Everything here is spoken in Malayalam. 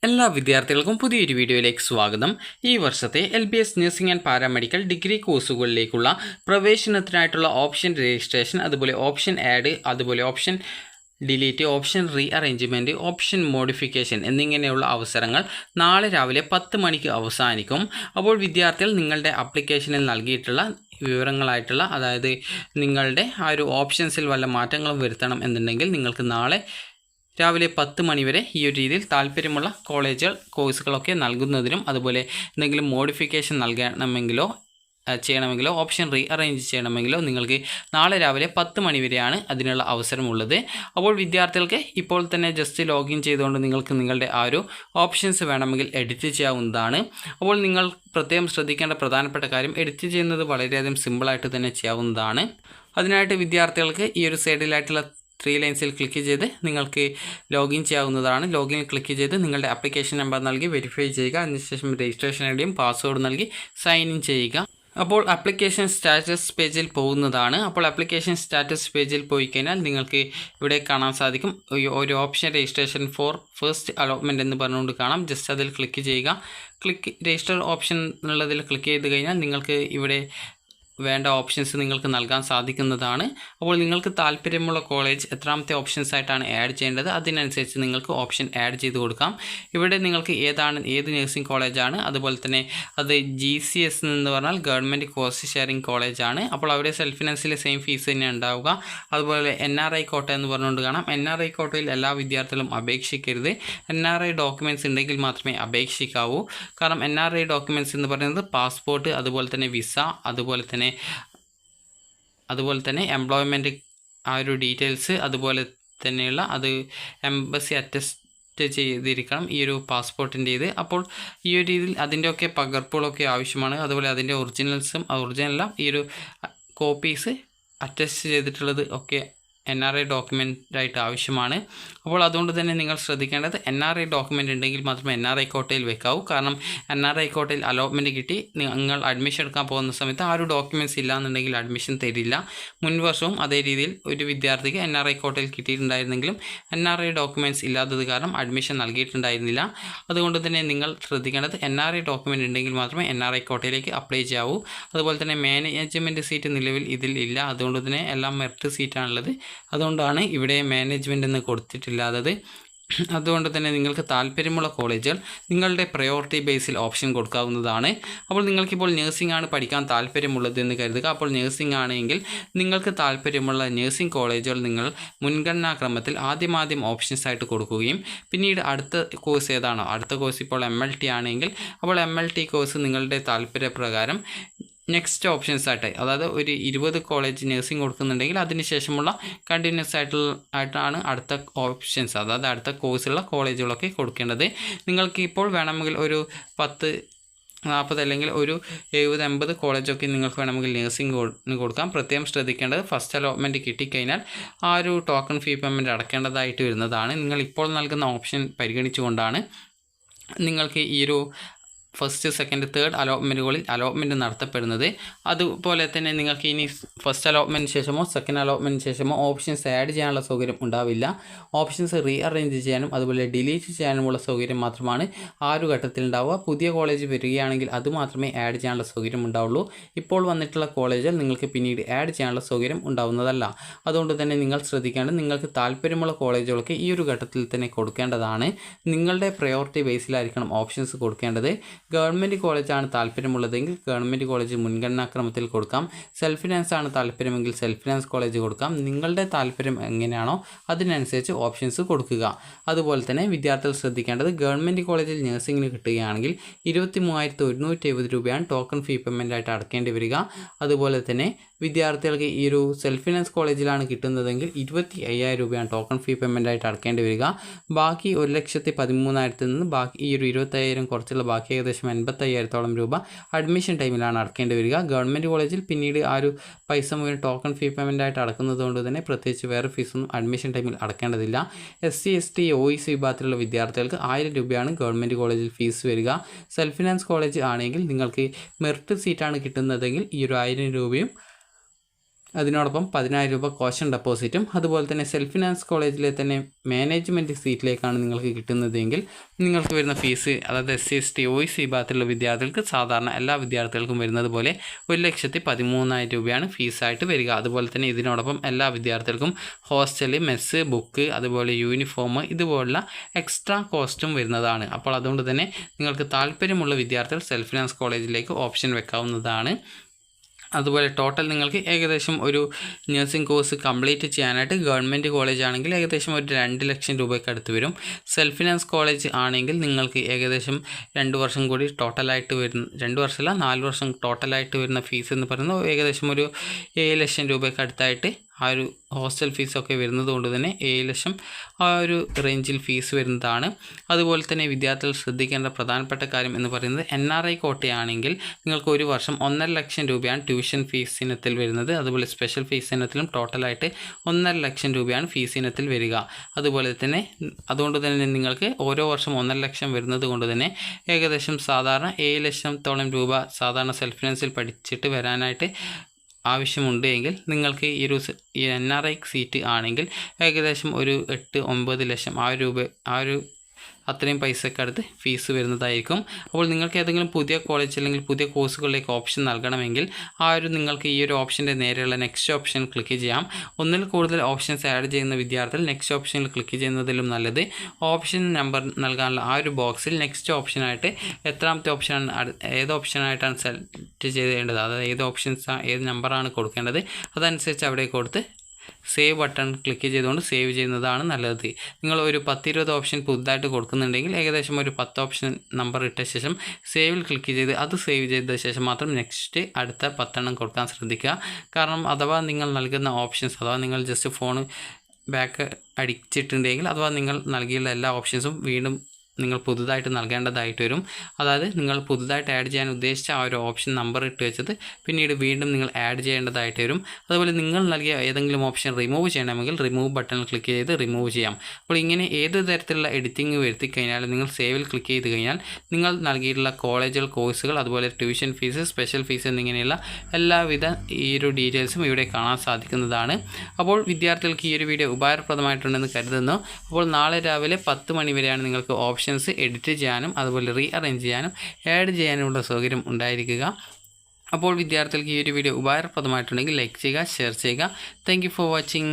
എല്ലാ വിദ്യാർത്ഥികൾക്കും പുതിയൊരു വീഡിയോയിലേക്ക് സ്വാഗതം. ഈ വർഷത്തെ LBS nursing and paramedical degree കോഴ്സുകളിലേക്കുള്ള പ്രവേശനത്തിനായിട്ടുള്ള ഓപ്ഷൻ രജിസ്ട്രേഷൻ, അതുപോലെ ഓപ്ഷൻ ആഡ്, അതുപോലെ option delete, option rearrangement, option modification എന്നിങ്ങനെയുള്ള അവസരങ്ങൾ നാളെ രാവിലെ 10 മണിക്ക് അവസാനിക്കും. അപ്പോൾ വിദ്യാർത്ഥികൾ നിങ്ങളുടെ ആപ്ലിക്കേഷനിൽ നൽകിയിട്ടുള്ള വിവരങ്ങളായിട്ടുള്ള, അതായത് നിങ്ങളുടെ ആ ഒരു ഓപ്ഷൻസിൽ വല്ല മാറ്റങ്ങളും വരുത്തണം എന്നുണ്ടെങ്കിൽ നിങ്ങൾക്ക് നാളെ രാവിലെ 10 മണി വരെ ഈ ഒരു രീതിയിൽ താല്പര്യമുള്ള കോഴ്സുകളൊക്കെ നൽകുന്നതിനും, അതുപോലെ എന്തെങ്കിലും മോഡിഫിക്കേഷൻ ചെയ്യണമെങ്കിലോ ഓപ്ഷൻ റീ അറേഞ്ച് ചെയ്യണമെങ്കിലോ നിങ്ങൾക്ക് നാളെ രാവിലെ 10 മണി വരെയാണ് അതിനുള്ള അവസരമുള്ളത്. അപ്പോൾ വിദ്യാർത്ഥികൾക്ക് ഇപ്പോൾ തന്നെ ജസ്റ്റ് ലോഗിൻ ചെയ്തുകൊണ്ട് നിങ്ങൾക്ക് നിങ്ങളുടെ ആ ഒരു ഓപ്ഷൻസ് വേണമെങ്കിൽ എഡിറ്റ് ചെയ്യാവുന്നതാണ്. അപ്പോൾ നിങ്ങൾ പ്രത്യേകം ശ്രദ്ധിക്കേണ്ട പ്രധാനപ്പെട്ട കാര്യം, എഡിറ്റ് ചെയ്യുന്നത് വളരെയധികം സിമ്പിളായിട്ട് തന്നെ ചെയ്യാവുന്നതാണ്. അതിനായിട്ട് വിദ്യാർത്ഥികൾക്ക് ഈ ഒരു സൈഡിലായിട്ടുള്ള 3 ലൈൻസിൽ ക്ലിക്ക് ചെയ്ത് നിങ്ങൾക്ക് ലോഗിൻ ചെയ്യാവുന്നതാണ്. ലോഗിൻ ക്ലിക്ക് ചെയ്ത് നിങ്ങളുടെ ആപ്ലിക്കേഷൻ നമ്പർ നൽകി വെരിഫൈ ചെയ്യുക. അതിനുശേഷം രജിസ്ട്രേഷൻ ഐഡിയും പാസ്വേഡ് നൽകി സൈൻ ഇൻ ചെയ്യുക. അപ്പോൾ ആപ്ലിക്കേഷൻ സ്റ്റാറ്റസ് പേജിൽ പോകുന്നതാണ്. അപ്പോൾ ആപ്ലിക്കേഷൻ സ്റ്റാറ്റസ് പേജിൽ പോയി കഴിഞ്ഞാൽ നിങ്ങൾക്ക് ഇവിടെ കാണാൻ സാധിക്കും ഒരു option registration for first allotment എന്ന് പറഞ്ഞുകൊണ്ട് കാണാം. ജസ്റ്റ് അതിൽ ക്ലിക്ക് ചെയ്യുക. രജിസ്റ്റർ ഓപ്ഷൻ എന്നുള്ളതിൽ ക്ലിക്ക് ചെയ്ത് കഴിഞ്ഞാൽ നിങ്ങൾക്ക് ഇവിടെ വേണ്ട ഓപ്ഷൻസ് നിങ്ങൾക്ക് നൽകാൻ സാധിക്കുന്നതാണ്. അപ്പോൾ നിങ്ങൾക്ക് താല്പര്യമുള്ള കോളേജ് എത്രാമത്തെ ഓപ്ഷൻസ് ആയിട്ടാണ് ആഡ് ചെയ്യേണ്ടത്, അതിനനുസരിച്ച് നിങ്ങൾക്ക് ഓപ്ഷൻ ആഡ് ചെയ്ത് കൊടുക്കാം. ഇവിടെ നിങ്ങൾക്ക് ഏത് നഴ്സിംഗ് കോളേജാണ്, അതുപോലെ തന്നെ അത് GCS എന്ന് പറഞ്ഞാൽ ഗവൺമെൻറ് കോസ്റ്റ് ഷെയറിംഗ് കോളേജാണ്. അപ്പോൾ അവിടെ സെൽഫ് ഫിനാൻസിലെ സെയിം ഫീസ് തന്നെ ഉണ്ടാവുക. അതുപോലെ NRI കോട്ട എന്ന് പറഞ്ഞുകൊണ്ട് കാണാം. NRI കോട്ടയിൽ എല്ലാ വിദ്യാർത്ഥികളും അപേക്ഷിക്കരുത്. NRI ഡോക്യുമെൻറ്റ്സ് ഉണ്ടെങ്കിൽ മാത്രമേ അപേക്ഷിക്കാവൂ. കാരണം NRI ഡോക്യുമെൻറ്റ്സ് എന്ന് പറയുന്നത് പാസ്പോർട്ട്, അതുപോലെ തന്നെ വിസ, അതുപോലെ തന്നെ എംപ്ലോയ്മെൻറ്റ് ആ ഒരു ഡീറ്റെയിൽസ്, അതുപോലെ തന്നെയുള്ള അത് എംബസി അറ്റസ്റ്റ് ചെയ്തിരിക്കണം ഈ ഒരു പാസ്പോർട്ടിൻ്റേത്. അപ്പോൾ ഈ ഒരു രീതിയിൽ അതിൻ്റെയൊക്കെ പകർപ്പുകളൊക്കെ ആവശ്യമാണ്. അതുപോലെ അതിൻ്റെ ഒറിജിനലെല്ലാം ഈ ഒരു കോപ്പീസ് അറ്റസ്റ്റ് ചെയ്തിട്ടുള്ളത് ഒക്കെ NRI ഡോക്യുമെൻ്റായിട്ട് ആവശ്യമാണ്. അപ്പോൾ അതുകൊണ്ട് തന്നെ നിങ്ങൾ ശ്രദ്ധിക്കേണ്ടത് NRI ഡോക്യുമെൻ്റ് ഉണ്ടെങ്കിൽ മാത്രമേ NRI കോട്ടയിൽ വെക്കാവൂ. കാരണം NRI കോട്ടയിൽ അലോട്ട്മെൻറ്റ് കിട്ടി നിങ്ങൾ അഡ്മിഷൻ എടുക്കാൻ പോകുന്ന സമയത്ത് ആ ഒരു ഡോക്യുമെൻറ്റ്സ് ഇല്ലാന്നുണ്ടെങ്കിൽ അഡ്മിഷൻ തരില്ല. മുൻവർഷവും അതേ രീതിയിൽ ഒരു വിദ്യാർത്ഥിക്ക് NRI കോട്ടയിൽ കിട്ടിയിട്ടുണ്ടായിരുന്നെങ്കിലും NRI ഡോക്യുമെൻറ്റ്സ് ഇല്ലാത്തത് കാരണം അഡ്മിഷൻ നൽകിയിട്ടുണ്ടായിരുന്നില്ല. അതുകൊണ്ട് തന്നെ നിങ്ങൾ ശ്രദ്ധിക്കേണ്ടത് NRI ഡോക്യുമെൻ്റ് ഉണ്ടെങ്കിൽ മാത്രമേ NRI കോട്ടയിലേക്ക് അപ്ലൈ ചെയ്യാവൂ. അതുപോലെ തന്നെ മാനേജ്മെൻറ്റ് സീറ്റ് നിലവിൽ ഇതിൽ ഇല്ല. അതുകൊണ്ട് തന്നെ എല്ലാം മെറിറ്റ് സീറ്റാണുള്ളത്. അതുകൊണ്ടാണ് ഇവിടെ മാനേജ്മെൻ്റ് എന്ന് കൊടുത്തിട്ടില്ലാത്തത്. അതുകൊണ്ട് തന്നെ നിങ്ങൾക്ക് താല്പര്യമുള്ള കോളേജുകൾ നിങ്ങളുടെ പ്രയോറിറ്റി ബേസിൽ ഓപ്ഷൻ കൊടുക്കാവുന്നതാണ്. അപ്പോൾ നിങ്ങൾക്കിപ്പോൾ നഴ്സിംഗ് ആണ് പഠിക്കാൻ താല്പര്യമുള്ളത് എന്ന് കരുതുക. അപ്പോൾ നഴ്സിംഗ് ആണെങ്കിൽ നിങ്ങൾക്ക് താല്പര്യമുള്ള നഴ്സിംഗ് കോളേജുകൾ നിങ്ങൾ മുൻഗണനാക്രമത്തിൽ ആദ്യം ഓപ്ഷൻസ് ആയിട്ട് കൊടുക്കുകയും പിന്നീട് അടുത്ത കോഴ്സ് ഏതാണോ, അടുത്ത കോഴ്സ് ഇപ്പോൾ MLT ആണെങ്കിൽ അപ്പോൾ MLT കോഴ്സ് നിങ്ങളുടെ താല്പര്യപ്രകാരം നെക്സ്റ്റ് ഓപ്ഷൻസ് അതായത് ഒരു 20 കോളേജ് നഴ്സിംഗ് കൊടുക്കുന്നുണ്ടെങ്കിൽ അതിനുശേഷമുള്ള കണ്ടിന്യൂസ് ആയിട്ടാണ് അടുത്ത ഓപ്ഷൻസ്, അതായത് അടുത്ത കോഴ്സുള്ള കോളേജുകളൊക്കെ കൊടുക്കേണ്ടത്. നിങ്ങൾക്ക് ഇപ്പോൾ വേണമെങ്കിൽ ഒരു 10-40 അല്ലെങ്കിൽ ഒരു 70-80 കോളേജൊക്കെ നിങ്ങൾക്ക് വേണമെങ്കിൽ നഴ്സിംഗ് കൊടുക്കാം. പ്രത്യേകം ശ്രദ്ധിക്കേണ്ടത് ഫസ്റ്റ് അലോട്ട്മെൻറ്റ് കിട്ടിക്കഴിഞ്ഞാൽ ആ ഒരു ടോക്കൺ ഫീ പേയ്മെൻറ്റ് അടക്കേണ്ടതായിട്ട് വരുന്നതാണ്. നിങ്ങൾ ഇപ്പോൾ നൽകുന്ന ഓപ്ഷൻ പരിഗണിച്ചുകൊണ്ടാണ് നിങ്ങൾക്ക് ഈ ഒരു ഫസ്റ്റ്, സെക്കൻഡ്, തേർഡ് അലോട്ട്മെൻറ്റ് നടത്തപ്പെടുന്നത്. അതുപോലെ തന്നെ നിങ്ങൾക്ക് ഇനി ഫസ്റ്റ് അലോട്ട്മെൻറ്റിന് ശേഷമോ സെക്കൻഡ് അലോട്ട്മെൻറ്റിന് ശേഷമോ ഓപ്ഷൻസ് ആഡ് ചെയ്യാനുള്ള സൗകര്യം ഉണ്ടാവില്ല. ഓപ്ഷൻസ് റീ അറേഞ്ച് ചെയ്യാനും അതുപോലെ ഡിലീറ്റ് ചെയ്യാനുമുള്ള സൗകര്യം മാത്രമാണ് ആ ഒരു ഘട്ടത്തിൽ ഉണ്ടാവുക. പുതിയ കോളേജ് വരികയാണെങ്കിൽ അത് മാത്രമേ ആഡ് ചെയ്യാനുള്ള സൗകര്യം ഉണ്ടാവുള്ളൂ. ഇപ്പോൾ വന്നിട്ടുള്ള കോളേജിൽ നിങ്ങൾക്ക് പിന്നീട് ആഡ് ചെയ്യാനുള്ള സൗകര്യം ഉണ്ടാവുന്നതല്ല. അതുകൊണ്ട് തന്നെ നിങ്ങൾ ശ്രദ്ധിക്കേണ്ടത് നിങ്ങൾക്ക് താല്പര്യമുള്ള കോളേജുകളൊക്കെ ഈ ഒരു ഘട്ടത്തിൽ തന്നെ കൊടുക്കേണ്ടതാണ്. നിങ്ങളുടെ പ്രയോറിറ്റി ബേസിലായിരിക്കണം ഓപ്ഷൻസ് കൊടുക്കേണ്ടത്. ഗവൺമെൻറ് കോളേജാണ് താല്പര്യമുള്ളതെങ്കിൽ ഗവൺമെൻറ് കോളേജ് മുൻഗണനാക്രമത്തിൽ കൊടുക്കാം. സെൽഫ് ഫിനാൻസ് ആണ് താല്പര്യമെങ്കിൽ സെൽഫ് ഫിനാൻസ് കോളേജ് കൊടുക്കാം. നിങ്ങളുടെ താല്പര്യം എങ്ങനെയാണോ അതിനനുസരിച്ച് ഓപ്ഷൻസ് കൊടുക്കുക. അതുപോലെ തന്നെ വിദ്യാർത്ഥികൾ ശ്രദ്ധിക്കേണ്ടത് ഗവൺമെൻറ് കോളേജിൽ നഴ്സിംഗിന് കിട്ടുകയാണെങ്കിൽ 23,170 രൂപയാണ് ടോക്കൺ ഫീ പേയ്മെൻ്റ് ആയിട്ട് അടക്കേണ്ടി വരിക. അതുപോലെ തന്നെ വിദ്യാർത്ഥികൾക്ക് ഈ ഒരു സെൽഫ് ഫിനാൻസ് കോളേജിലാണ് കിട്ടുന്നതെങ്കിൽ 25,000 രൂപയാണ് ടോക്കൺ ഫീ പേയ്മെൻ്റ് ആയിട്ട് അടക്കേണ്ടി വരിക. ബാക്കി 1,13,000 നിന്ന് ബാക്കി ഈ ഒരു 25,000 കുറച്ചുള്ള ബാക്കി ഏകദേശം 85,000-ഓളം രൂപ അഡ്മിഷൻ ടൈമിലാണ് അടക്കേണ്ടി വരിക. ഗവൺമെൻറ് കോളേജിൽ പിന്നീട് ആ ഒരു പൈസ മുഴുവൻ ടോക്കൺ ഫീ പേയ്മെൻ്റ് ആയിട്ട് അടക്കുന്നത് കൊണ്ട് തന്നെ പ്രത്യേകിച്ച് വേറെ ഫീസൊന്നും അഡ്മിഷൻ ടൈമിൽ അടക്കേണ്ടതില്ല. SC, ST, OEC വിഭാഗത്തിലുള്ള വിദ്യാർത്ഥികൾക്ക് 1,000 രൂപയാണ് ഗവൺമെൻറ് കോളേജിൽ ഫീസ് വരിക. സെൽഫ് ഫിനാൻസ് കോളേജ് ആണെങ്കിൽ നിങ്ങൾക്ക് മെറിറ്റ് സീറ്റാണ് കിട്ടുന്നതെങ്കിൽ ഈ ഒരു 1,000 രൂപയും അതിനോടൊപ്പം 10,000 രൂപ കോഷൻ ഡെപ്പോസിറ്റും അതുപോലെ തന്നെ സെൽഫ് ഫിനാൻസ് കോളേജിലെ തന്നെ മാനേജ്മെൻറ്റ് സീറ്റിലേക്കാണ് നിങ്ങൾക്ക് കിട്ടുന്നതെങ്കിൽ നിങ്ങൾക്ക് വരുന്ന ഫീസ് അതായത് SC/ST OEC വിഭാഗത്തിലുള്ള വിദ്യാർത്ഥികൾക്ക് സാധാരണ എല്ലാ വിദ്യാർത്ഥികൾക്കും വരുന്നത് പോലെ 1,13,000 രൂപയാണ് ഫീസായിട്ട് വരിക. അതുപോലെ തന്നെ ഇതിനോടൊപ്പം എല്ലാ വിദ്യാർത്ഥികൾക്കും ഹോസ്റ്റൽ, മെസ്സ്, ബുക്ക്, അതുപോലെ യൂണിഫോം ഇതുപോലുള്ള എക്സ്ട്രാ കോസ്റ്റും വരുന്നതാണ്. അപ്പോൾ അതുകൊണ്ട് തന്നെ നിങ്ങൾക്ക് താല്പര്യമുള്ള വിദ്യാർത്ഥികൾ സെൽഫ് ഫിനാൻസ് കോളേജിലേക്ക് ഓപ്ഷൻ വെക്കാവുന്നതാണ്. അതുപോലെ ടോട്ടൽ നിങ്ങൾക്ക് ഏകദേശം ഒരു നഴ്സിംഗ് കോഴ്സ് കംപ്ലീറ്റ് ചെയ്യാനായിട്ട് ഗവൺമെൻറ് കോളേജ് ആണെങ്കിൽ ഏകദേശം ഒരു 2 ലക്ഷം രൂപയ്ക്ക് അടുത്ത് വരും. സെൽഫ് ഫിനാൻസ് കോളേജ് ആണെങ്കിൽ നിങ്ങൾക്ക് ഏകദേശം 2 വർഷം കൂടി ടോട്ടലായിട്ട് വരുന്ന 2 വർഷമല്ല 4 വർഷം ടോട്ടലായിട്ട് വരുന്ന ഫീസ് എന്ന് പറയുന്നത് ഏകദേശം ഒരു 7 ലക്ഷം രൂപയ്ക്ക് അടുത്തായിട്ട് ആ ഒരു ഹോസ്റ്റൽ ഫീസൊക്കെ വരുന്നത് കൊണ്ട് തന്നെ 7 ലക്ഷം ആ ഒരു റേഞ്ചിൽ ഫീസ് വരുന്നതാണ്. അതുപോലെ തന്നെ വിദ്യാർത്ഥികൾ ശ്രദ്ധിക്കേണ്ട പ്രധാനപ്പെട്ട കാര്യം എന്ന് പറയുന്നത് NRI കോട്ടയാണെങ്കിൽ നിങ്ങൾക്ക് ഒരു വർഷം 1.5 ലക്ഷം രൂപയാണ് ട്യൂഷൻ ഫീസ് ഇനത്തിൽ വരുന്നത്. അതുപോലെ സ്പെഷ്യൽ ഫീസ് ഇനത്തിലും ടോട്ടലായിട്ട് 1.5 ലക്ഷം രൂപയാണ് ഫീസ് ഇനത്തിൽ വരിക. അതുപോലെ തന്നെ അതുകൊണ്ട് തന്നെ നിങ്ങൾക്ക് ഓരോ വർഷം 1.5 ലക്ഷം വരുന്നത് കൊണ്ട് തന്നെ ഏകദേശം സാധാരണ 7 ലക്ഷത്തോളം രൂപ സാധാരണ സെൽഫ് ഫിനാൻസിൽ പഠിച്ചിട്ട് വരാനായിട്ട് ആവശ്യമുണ്ട് എങ്കിൽ നിങ്ങൾക്ക് ഈ NRI സീറ്റ് ആണെങ്കിൽ ഏകദേശം ഒരു 8-9 ലക്ഷം ആ ഒരു അത്രയും പൈസയ്ക്ക് അടുത്ത് ഫീസ് വരുന്നതായിരിക്കും. അപ്പോൾ നിങ്ങൾക്ക് ഏതെങ്കിലും പുതിയ കോളേജ് അല്ലെങ്കിൽ പുതിയ കോഴ്സുകളിലേക്ക് ഓപ്ഷൻ നൽകണമെങ്കിൽ നിങ്ങൾക്ക് ഈ ഒരു ഓപ്ഷൻ്റെ നേരെയുള്ള നെക്സ്റ്റ് ഓപ്ഷൻ ക്ലിക്ക് ചെയ്യാം. ഒന്നിൽ കൂടുതൽ ഓപ്ഷൻസ് ആഡ് ചെയ്യുന്ന വിദ്യാർത്ഥികൾ നെക്സ്റ്റ് ഓപ്ഷനിൽ ക്ലിക്ക് ചെയ്യുന്നതിലും നല്ലത് ഓപ്ഷൻ നമ്പർ നൽകാനുള്ള ആ ഒരു ബോക്സിൽ നെക്സ്റ്റ് ഓപ്ഷനായിട്ട് എത്രാമത്തെ ഓപ്ഷനാണ് ഏത് ഓപ്ഷനായിട്ടാണ് സെലക്ട് ചെയ്യേണ്ടത്, അതായത് ഏത് നമ്പറാണ് കൊടുക്കേണ്ടത് അതനുസരിച്ച് അവിടെ കൊടുത്ത് സേവ് ബട്ടൺ ക്ലിക്ക് ചെയ്തുകൊണ്ട് സേവ് ചെയ്യുന്നതാണ് നല്ലത്. നിങ്ങൾ ഒരു 10-20 ഓപ്ഷൻ പുതുതായിട്ട് കൊടുക്കുന്നുണ്ടെങ്കിൽ ഏകദേശം ഒരു 10 ഓപ്ഷൻ നമ്പർ ഇട്ട ശേഷം സേവിൽ ക്ലിക്ക് ചെയ്ത് അത് സേവ് ചെയ്ത ശേഷം മാത്രം നെക്സ്റ്റ് അടുത്ത 10 കൊടുക്കാൻ ശ്രദ്ധിക്കുക. കാരണം അഥവാ നിങ്ങൾ നൽകുന്ന ഓപ്ഷൻസ് അഥവാ നിങ്ങൾ ജസ്റ്റ് ഫോൺ ബാക്ക് അടിച്ചിട്ടുണ്ടെങ്കിൽ അഥവാ നിങ്ങൾ നൽകിയുള്ള എല്ലാ ഓപ്ഷൻസും വീണ്ടും നിങ്ങൾ പുതുതായിട്ട് നൽകേണ്ടതായിട്ട് വരും. അതായത് നിങ്ങൾ പുതുതായിട്ട് ആഡ് ചെയ്യാൻ ഉദ്ദേശിച്ച ആ ഒരു ഓപ്ഷൻ നമ്പർ ഇട്ട് വെച്ചത് പിന്നീട് വീണ്ടും നിങ്ങൾ ആഡ് ചെയ്യേണ്ടതായിട്ട് വരും. അതുപോലെ നിങ്ങൾ നൽകിയ ഏതെങ്കിലും ഓപ്ഷൻ റിമൂവ് ചെയ്യണമെങ്കിൽ റിമൂവ് ബട്ടണിൽ ക്ലിക്ക് ചെയ്ത് റിമൂവ് ചെയ്യാം. അപ്പോൾ ഇങ്ങനെ ഏത് തരത്തിലുള്ള എഡിറ്റിംഗ് വരുത്തി കഴിഞ്ഞാൽ നിങ്ങൾ സേവിൽ ക്ലിക്ക് ചെയ്ത് കഴിഞ്ഞാൽ നിങ്ങൾ നൽകിയിട്ടുള്ള കോളേജുകൾ, കോഴ്സുകൾ, അതുപോലെ ട്യൂഷൻ ഫീസ്, സ്പെഷ്യൽ ഫീസ് എന്നിങ്ങനെയുള്ള എല്ലാവിധ ഈ ഒരു ഡീറ്റെയിൽസും ഇവിടെ കാണാൻ സാധിക്കുന്നതാണ്. അപ്പോൾ വിദ്യാർത്ഥികൾക്ക് ഈ ഒരു വീഡിയോ ഉപകാരപ്രദമായിട്ടുണ്ടെന്ന് കരുതുന്നു. അപ്പോൾ നാളെ രാവിലെ 10 മണി വരെയാണ് നിങ്ങൾക്ക് ഓപ്ഷൻസ് എഡിറ്റ് ചെയ്യാനും അതുപോലെ റീഅറേഞ്ച് ചെയ്യാനും ആഡ് ചെയ്യാനുമുള്ള സൗകര്യം ഉണ്ടായിരിക്കുക. അപ്പോൾ വിദ്യാർത്ഥികൾക്ക് ഈ ഒരു വീഡിയോ ഉപകാരപ്രദമായിട്ടുണ്ടെങ്കിൽ ലൈക്ക് ചെയ്യുക, ഷെയർ ചെയ്യുക. Thank you for watching.